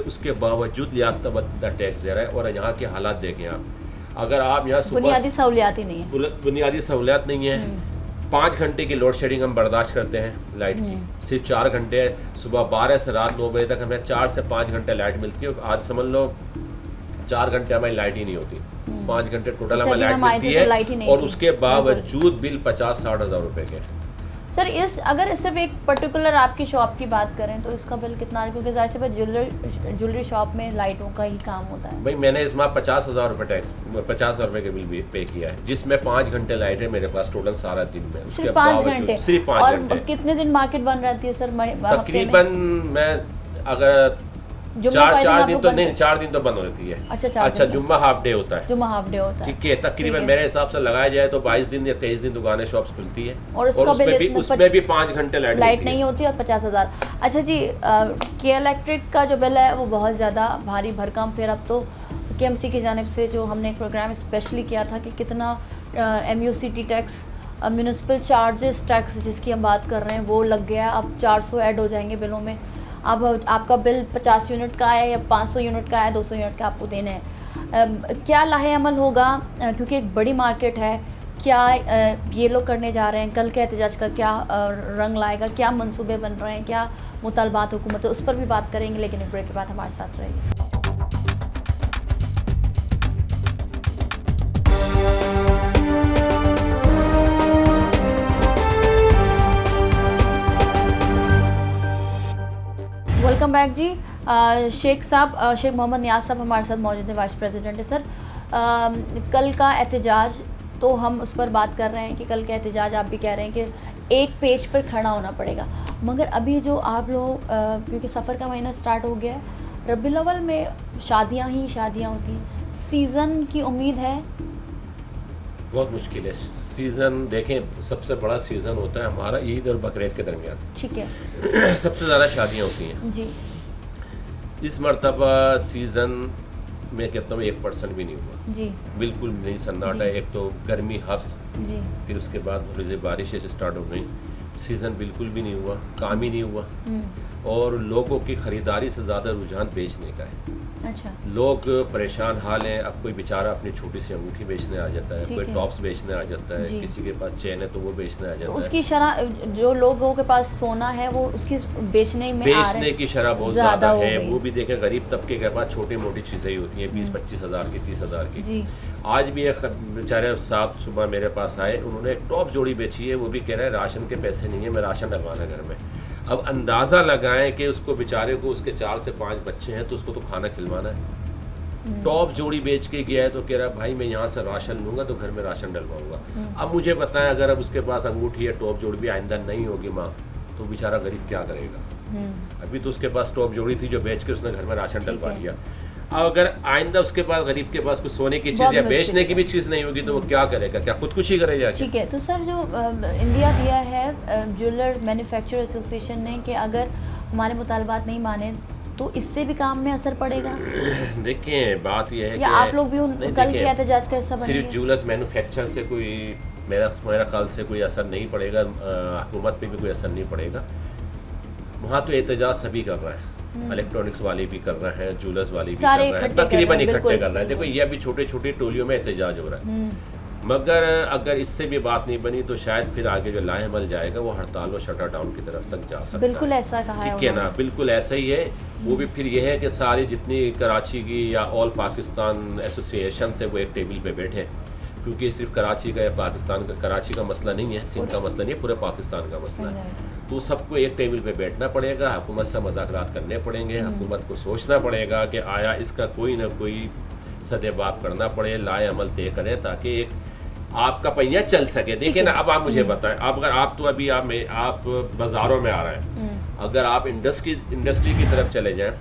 उसके बावजूद लियाकताबाद इतना टैक्स दे रहा है। और यहाँ के हालात देखें आप, अगर आप यहाँ बुनियादी सहूलियात ही नहीं है, बुनियादी सहूलियात नहीं है। 5 घंटे की लोड शेडिंग हम बर्दाश्त करते हैं लाइट की, सिर्फ 4 घंटे, सुबह 12 से रात 9 बजे तक हमें 4 से 5 घंटे लाइट मिलती है। आज समझ लो 4 घंटे हमारी लाइट ही नहीं होती, 5 घंटे टोटल जैसे हमारी अभी हम आए लाइट थे तो मिलती लाइट ही है नहीं और थी। उसके बावजूद बिल 50-60 हज़ार रुपये के। सर अगर सिर्फ एक पर्टिकुलर आपकी शॉप की बात करें तो इसका बिल कितना है? क्योंकि ज़ाहिर सी बात ज्वेलरी शॉप में लाइटों का ही काम होता है। भाई मैंने इस माह 50,000 रुपये टैक्स 50,000 रुपये के बिल भी पे किया है, जिसमें 5 घंटे लाइट है मेरे पास टोटल सारा दिन में। सिर्फ 5 घंटे? सिर्फ 5 और घंटे। कितने दिन मार्केट बंद रहती है सर? तकरीबन मैं अगर चार दिन तो नहीं, 4 दिन तो बंद होती है। अच्छा, जुम्मा हाफ डे होता है। जुम्मा हाफ डे होता है, ठीक है। तकरीबन मेरे हिसाब से लगाया जाए तो 22 दिन या 23 दिन दुकानें शॉप्स खुलती है और उसमें भी 5 घंटे लाइट नहीं होती और 50,000। अच्छा जी, के इलेक्ट्रिक का जो बिल है वो बहुत ज़्यादा भारी भरकम। फिर अब तो KMC की जानिब से जो हमने एक प्रोग्राम स्पेशली किया था कि कितना MUCT tax, municipal charges tax जिसकी हम बात कर रहे हैं वो लग गया। अब 400 ऐड हो जाएंगे बिलों में। अब आपका बिल 50 यूनिट का है या 500 यूनिट का है, 200 यूनिट का आपको देने हैं। क्या लाहे अमल होगा, क्योंकि एक बड़ी मार्केट है, क्या ये लोग करने जा रहे हैं? कल के एहतजाज का क्या रंग लाएगा? क्या मंसूबे बन रहे हैं? क्या मुतालबात हुकूमत है? उस पर भी बात करेंगे, लेकिन एक ब्रेक के बाद हमारे साथ रहिए। वेलकम बैक जी। शेख मोहम्मद नियाज़ साहब हमारे साथ मौजूद हैं, वाइस प्रेसिडेंट है। सर, कल का एहतजाज तो हम उस पर बात कर रहे हैं कि कल का एहतजाज आप भी कह रहे हैं कि एक पेज पर खड़ा होना पड़ेगा, मगर अभी जो आप लोग क्योंकि सफ़र का महीना स्टार्ट हो गया है, रबीउल अव्वल में शादियाँ ही शादियाँ होती हैं, सीज़न की उम्मीद है? बहुत मुश्किल है सीज़न। देखें, सबसे बड़ा सीज़न होता है हमारा ईद और बकरीद के दरमियान। ठीक है। सबसे ज़्यादा शादियाँ होती हैं जी। इस मरतबा सीज़न मैं कहता हूँ 1% भी नहीं हुआ जी, बिल्कुल नहीं। सन्नाटा। एक तो गर्मी हब्स जी, फिर उसके बाद थोड़ी बारिशें स्टार्ट हो गई, सीज़न बिल्कुल भी नहीं हुआ, काम ही नहीं हुआ। और लोगों की ख़रीदारी से ज़्यादा रुझान बेचने का है। अच्छा। लोग परेशान हाल हैं। अब कोई बेचारा अपनी छोटी सी अंगूठी बेचने आ जाता है, कोई टॉप्स बेचने आ जाता है, किसी के पास चेन है तो वो बेचने आ जाता है। उसकी शरह, जो लोगों के पास सोना है वो उसकी बेचने की शरह बहुत ज़्यादा है। वो भी देखें, गरीब तबके के पास छोटी मोटी चीज़ें ही होती हैं, 20-25 हज़ार की, 30 हज़ार की। आज भी एक बेचारे साहब सुबह मेरे पास आए, उन्होंने एक टॉप जोड़ी बेची है, वो भी कह रहे हैं राशन के पैसे नहीं है, मैं राशन डलवाना घर में। अब अंदाज़ा लगाएं कि उसको बेचारे को, उसके 4 से 5 बच्चे हैं तो उसको तो खाना खिलवाना है। टॉप जोड़ी बेच के गया है तो कह रहा है भाई मैं यहाँ से राशन लूँगा तो घर में राशन डलवाऊँगा। अब मुझे बताएं, अगर अब उसके पास अंगूठी या टॉप जोड़ी भी आइंदा नहीं होगी माँ, तो बेचारा गरीब क्या करेगा? अभी तो उसके पास टॉप जोड़ी थी जो बेच के उसने घर में राशन डलवा लिया। अब अगर आइंदा उसके पास, गरीब के पास कुछ सोने की चीज़ या बेचने की भी चीज़ नहीं होगी तो वो क्या करेगा? क्या खुदकुशी करेगा? ठीक है। तो सर, जो इंडिया दिया है ज्वेलर मैन्युफैक्चरर एसोसिएशन ने कि अगर हमारे मुतालबात नहीं माने तो इससे भी काम में असर पड़ेगा? देखिए, बात यह है कि आप लोग भी कल के एहतजाज का हिस्सा बनेंगे? सिर्फ ज्वेलर्स मैन्युफैक्चर से कोई मेरा ख्याल से कोई असर नहीं पड़ेगा, हुकूमत पे भी कोई असर नहीं पड़ेगा। वहाँ तो एहतजाज सभी कर रहे हैं, इलेक्ट्रॉनिक्स वाले भी कर रहे हैं, ज्वेलर्स वाले भी कर रहे हैं, तकरीबन इकट्ठे कर रहे हैं। देखो, ये अभी छोटे छोटे टोलियों में एहतजाज हो रहा है, मगर अगर इससे भी बात नहीं बनी तो शायद फिर आगे जो लाहेमल जाएगा वो हड़ताल व शटर डाउन की तरफ तक जा सकता है। बिल्कुल ऐसा कहा है, ठीक है ना? बिल्कुल ऐसा ही है। वो भी फिर यह है कि सारी जितनी कराची की या ऑल पाकिस्तान एसोसिएशन से वो एक टेबल पे बैठे, क्योंकि सिर्फ कराची का या पाकिस्तान का, कराची का मसला नहीं है, सिंध का मसला नहीं है, पूरे पाकिस्तान का मसला है। तो सबको एक टेबल पे बैठना पड़ेगा, हुकूमत से मुज़ाकरात करने पड़ेंगे, हुकूमत को सोचना पड़ेगा कि आया इसका कोई ना कोई सदेबाब करना पड़े, लाए अमल तय करें ताकि एक आपका पहिया चल सके। देखिए ना, अब आप मुझे बताएं, अब अगर आप तो अभी आप बाज़ारों में आ रहे हैं, अगर आप इंडस्ट्री की तरफ चले जाएं,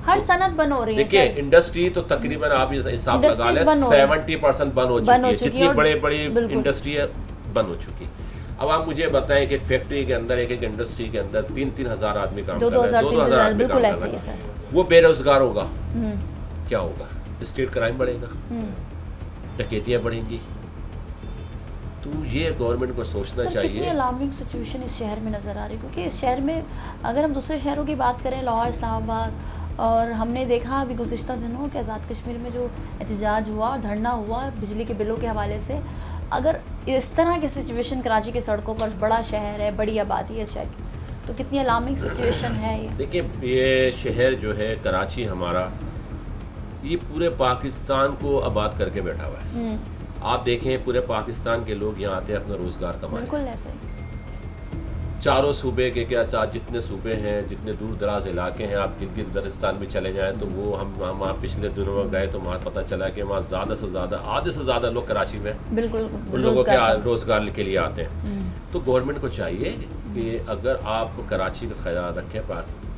हर सनत बंद हो रही है। देखिए, इंडस्ट्री तो तकरीबन आप हिसाब लगा लें 70% बंद हो चुकी है। जितनी बड़ी इंडस्ट्री है बंद हो चुकी। अब आप मुझे बताएं कि एक फैक्ट्री के अंदर, एक इंडस्ट्री के अंदर 3-3 हज़ार आदमी काम कर रहे हैं, 2-2 हज़ार आदमी काम कर रहे हैं, वो बेरोजगार होगा, क्या होगा? स्ट्रीट क्राइम बढ़ेगा, डकैतियाँ बढ़ेंगी। तो ये गवर्नमेंट को सोचना चाहिए। कितनी अलार्मिंग सिचुएशन इस शहर में नज़र आ रही है, क्योंकि इस शहर में अगर हम दूसरे शहरों की बात करें, लाहौर, इस्लामाबाद, और हमने देखा अभी गुज़िश्ता दिनों के आज़ाद कश्मीर में जो एहतजाज हुआ, धरना हुआ बिजली के बिलों के हवाले से, अगर इस तरह की सिचुएशन कराची की सड़कों पर, बड़ा शहर है, बड़ी आबादी है शहर की, तो कितनी अलार्मिंग सिचुएशन है ये? देखिए, ये शहर जो है कराची हमारा, ये पूरे पाकिस्तान को आबाद करके बैठा हुआ है। आप देखें पूरे पाकिस्तान के लोग यहाँ आते हैं अपना रोज़गार कमाने। बिल्कुल ऐसे। चारों सूबे के क्या जितने सूबे हैं, जितने दूर दराज इलाके हैं, आप गिलगित बल्तिस्तान में चले जाएं तो वो हम वहाँ पिछले दिनों में गए तो वहाँ पता चला कि वहाँ ज़्यादा से ज़्यादा आधे से ज़्यादा लोग कराची में बिल्कुल उन लोगों के रोज़गार के लिए आते हैं। तो गवर्नमेंट को चाहिए कि अगर आप कराची का ख्याल रखें,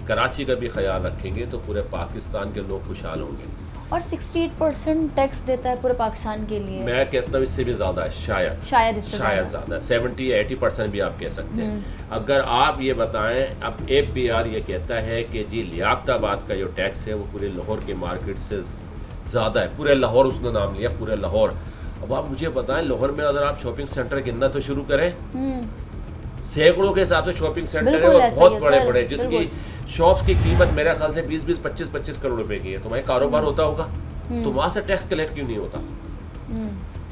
कराची का भी ख्याल रखेंगे तो पूरे पाकिस्तान के लोग खुशहाल होंगे। और 68% टैक्स देता है पूरे पाकिस्तान के लिए। मैं कहता हूँ इससे भी ज़्यादा है, शायद इससे ज़्यादा 70-80% भी आप कह सकते हैं। अगर आप ये बताएं, अब APR ये कहता है कि जी लियाकताबाद का जो टैक्स है वो पूरे लाहौर के मार्केट से ज़्यादा है। पूरे लाहौर उसने नाम लिया, पूरे लाहौर। अब आप मुझे बताएं लाहौर में अगर आप शॉपिंग सेंटर गिनना तो शुरू करें, सैकड़ों के हिसाब से शॉपिंग सेंटर है और बहुत बड़े बड़े, जिसकी शॉप्स की कीमत मेरे ख्याल से 20-20, 25-25 करोड़ रुपए की है। तो वहाँ कारोबार होता होगा तो वहाँ से टैक्स कलेक्ट क्यों नहीं होता?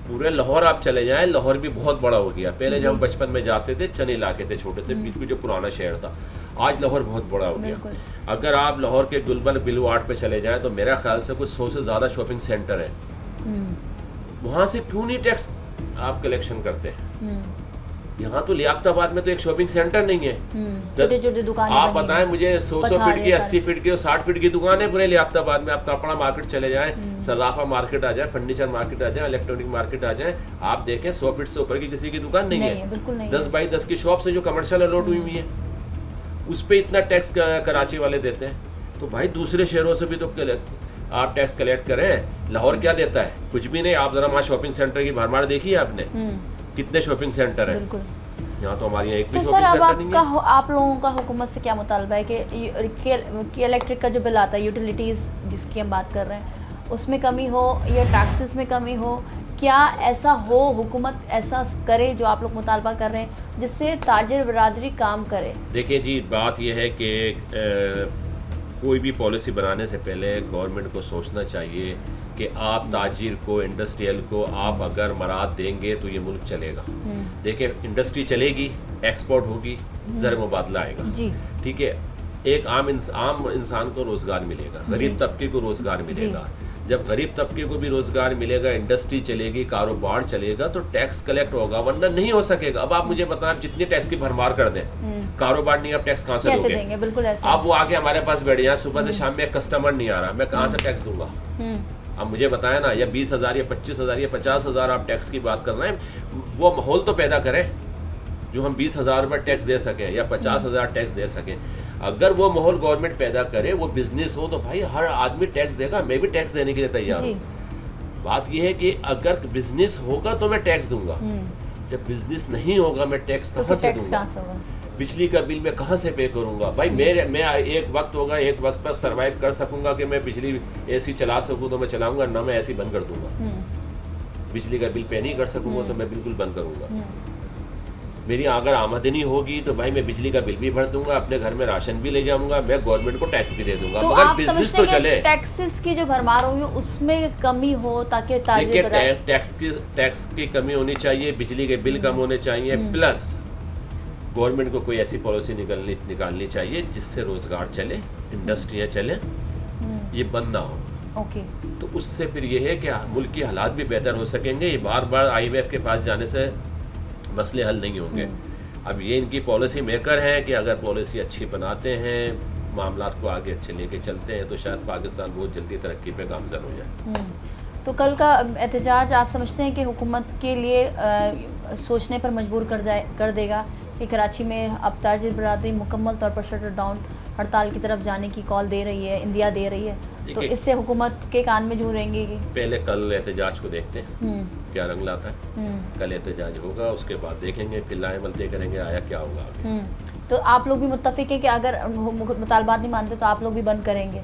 पूरे लाहौर आप चले जाएं, लाहौर भी बहुत बड़ा हो गया। पहले जब हम बचपन में जाते थे चंद इलाके थे छोटे से, बिल्कुल जो पुराना शहर था, आज लाहौर बहुत बड़ा हो गया। अगर आप लाहौर के गुलबन बिलवाट पे चले जाएं तो मेरा ख्याल से कुछ 100 से ज़्यादा शॉपिंग सेंटर है। वहाँ से क्यों नहीं टैक्स आप कलेक्शन करते हैं? यहाँ तो लियाकताबाद में तो एक शॉपिंग सेंटर नहीं है, छोटे छोटे दुकानें। आप बताएं मुझे 100 फीट की, 80 फीट की और 60 फीट की दुकान है पूरे लियाकताबाद में। आप कपड़ा मार्केट चले जाएं, सराफा मार्केट आ जाए, फर्नीचर मार्केट आ जाए, इलेक्ट्रॉनिक मार्केट आ जाए, आप देखें 100 फीट से ऊपर की किसी की दुकान नहीं है। बिल्कुल नहीं। 10 बाई 10 की शॉप से जो कमर्शियल अलॉट हुई हुई है उस पर इतना टैक्स कराची वाले देते हैं। तो भाई दूसरे शहरों से भी तो आप टैक्स कलेक्ट करें। लाहौर क्या देता है? कुछ भी नहीं। आप जरा वहाँ शॉपिंग सेंटर की भरमार देखी है आपने? कितने शॉपिंग सेंटर हैं? यहाँ तो हमारे यहाँ एक भी तो शॉपिंग सर सेंटर अब नहीं आपका है। आप लोगों का हुकूमत से क्या मुतालबा है कि इलेक्ट्रिक का जो बिल आता है, यूटिलिटीज़ जिसकी हम बात कर रहे हैं, उसमें कमी हो या टैक्सेस में कमी हो? क्या ऐसा हो, हुकूमत ऐसा करे जो आप लोग मुतालबा कर रहे हैं जिससे ताजिर बरादरी काम करे? देखिए जी, बात यह है कि कोई भी पॉलिसी बनाने से पहले गवर्नमेंट को सोचना चाहिए कि आप ताजिर को, इंडस्ट्रियल को आप अगर मराद देंगे तो ये मुल्क चलेगा। देखिए इंडस्ट्री चलेगी, एक्सपोर्ट होगी, ज़र मुबादला आएगा, ठीक है। एक आम इंसान को रोज़गार मिलेगा, गरीब तबके को रोज़गार मिलेगा। जब गरीब तबके को भी रोज़गार मिलेगा, इंडस्ट्री चलेगी, कारोबार चलेगा तो टैक्स कलेक्ट होगा, वरना नहीं हो सकेगा। अब आप मुझे बताएं, आप जितनी टैक्स की भरमार कर दें, कारोबार नहीं, आप टैक्स कहाँ से दोगे? बिल्कुल ऐसा। आप वो आके हमारे पास बैठ जाए, सुबह से शाम में एक कस्टमर नहीं आ रहा, मैं कहाँ से टैक्स दूंगा? अब मुझे बताया ना, या 20,000 या 25,000 या 50,000 आप टैक्स की बात कर रहे हैं, वो माहौल तो पैदा करें जो हम 20,000 रुपये टैक्स दे सकें या 50,000 टैक्स दे सकें। अगर वो माहौल गवर्नमेंट पैदा करे, वो बिजनेस हो, तो भाई हर आदमी टैक्स देगा। मैं भी टैक्स देने के लिए तैयार हूँ। बात यह है कि अगर बिजनेस होगा तो मैं टैक्स दूंगा, जब बिजनेस नहीं होगा मैं टैक्स कहाँ से दूंगा? बिजली का बिल मैं कहाँ से पे करूँगा? भाई मैं एक वक्त होगा, एक वक्त पर सर्वाइव कर सकूँगा कि मैं बिजली AC चला सकूँ तो मैं चलाऊँगा, ना मैं ऐसी बंद कर दूँगा। बिजली का बिल पे नहीं कर सकूँगा तो मैं बिल्कुल बंद करूँगा। मेरी अगर आमदनी होगी तो भाई मैं बिजली का बिल भी भर दूंगा, अपने घर में राशन भी ले जाऊंगा, मैं गवर्नमेंट को टैक्स भी दे दूंगा, मगर बिजनेस तो चले। टैक्सेस की जो भरमार होगी उसमें कमी हो ताकि टैक्स की कमी होनी चाहिए, बिजली के बिल कम होने चाहिए, प्लस गवर्नमेंट को कोई ऐसी पॉलिसी निकालनी चाहिए जिससे रोजगार चले, इंडस्ट्रियाँ चले, ये बंद ना हो। तो उससे फिर ये है कि मुल्क की हालात भी बेहतर हो सकेंगे। ये बार बार IMF के पास जाने से मसले हल नहीं होंगे। अब ये इनकी पॉलिसी मेकर हैं कि अगर पॉलिसी अच्छी बनाते हैं, मामलात को आगे अच्छे लेके चलते हैं तो शायद पाकिस्तान बहुत जल्दी तरक्की पे गामजन हो जाए। तो कल का एहतजाज आप समझते हैं कि हुकूमत के लिए सोचने पर मजबूर कर देगा कि कराची में अब ताजिर बरादरी मुकम्मल तौर पर शटर डाउन हड़ताल की तरफ जाने की कॉल दे रही है, इंडिया दे रही है, तो इससे हुकूमत के कान में जू रहेंगी? पहले कल एहतजाज को देखते हैं क्या रंग लाता है। कल एहतजाज होगा, उसके बाद देखेंगे, फिर लाए मलते करेंगे, आया क्या होगा आगे। तो आप लोग भी मुत्तफिक है कि अगर मुतालबात नहीं मानते तो आप लोग भी बंद करेंगे?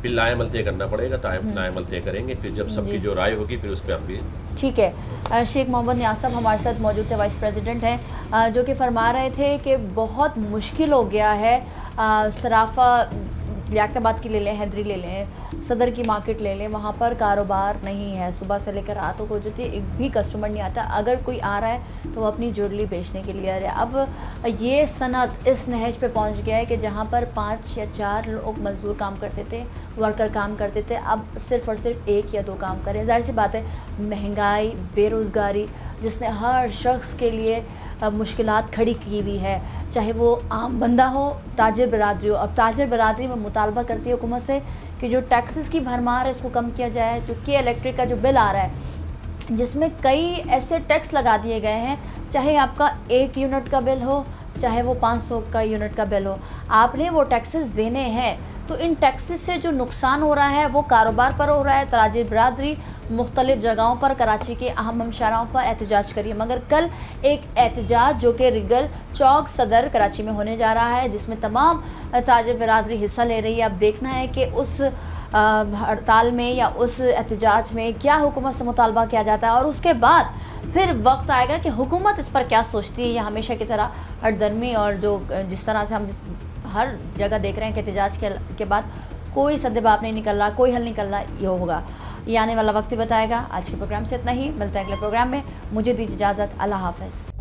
फिर लाए मलते करना पड़ेगा, लाए मलते करेंगे, फिर जब सबकी जो राय होगी फिर उस पर हम भी। ठीक है। शेख मोहम्मद नियाज़ साहब हमारे साथ मौजूद थे, वाइस प्रेसिडेंट हैं, जो कि फरमा रहे थे कि बहुत मुश्किल हो गया है सराफा लियाकताबाद की ले लें, हैदरी ले लें, सदर की मार्केट ले लें, वहाँ पर कारोबार नहीं है। सुबह से लेकर रातों को जो थी एक भी कस्टमर नहीं आता। अगर कोई आ रहा है तो वो अपनी ज्वेलरी बेचने के लिए आ रहा है। अब ये सनत इस नहज पे पहुँच गया है कि जहाँ पर 5 या 4 लोग मज़दूर काम करते थे, वर्कर काम करते थे, अब सिर्फ़ और सिर्फ 1 या 2 काम करें। ज़ाहिर सी बात है, महंगाई, बेरोज़गारी जिसने हर शख्स के लिए मुश्किलात खड़ी की हुई है, चाहे वो आम बंदा हो, ताजिर बरादरी हो। अब ताजिर बरादरी में मुतालबा करती है हुकूमत से कि जो टैक्सेस की भरमार है उसको कम किया जाए। जो कि इलेक्ट्रिक का जो बिल आ रहा है जिसमें कई ऐसे टैक्स लगा दिए गए हैं, चाहे आपका 1 यूनिट का बिल हो, चाहे वो 500 का यूनिट का बिल हो, आपने वो टैक्सेस देने हैं। तो इन टैक्सेस से जो नुकसान हो रहा है वो कारोबार पर हो रहा है। ताजिर बरादरी मुख्तलिफ़ जगहों पर कराची के अहम शहरों पर एहतजाज करिए, मगर कल एक एहतजाज जो कि रिगल चौक सदर कराची में होने जा रहा है, जिसमें तमाम ताजिर बरादरी हिस्सा ले रही है। अब देखना है कि उस हड़ताल में या उस एहतजाज में क्या हुकूमत से मुतालबा किया जाता है, और उसके बाद फिर वक्त आएगा कि हुकूमत इस पर क्या सोचती है। या हमेशा की तरह हरदर्मी और जो जिस तरह से हम हर जगह देख रहे हैं कि एहतजाज के बाद कोई सद्देबाब नहीं निकल रहा, कोई हल निकल रहा, ये होगा, ये आने वाला वक्त ही बताएगा। आज के प्रोग्राम से इतना ही, मिलता है अगले प्रोग्राम में। मुझे दीजिए इजाज़त, अल्लाह हाफ़िज़।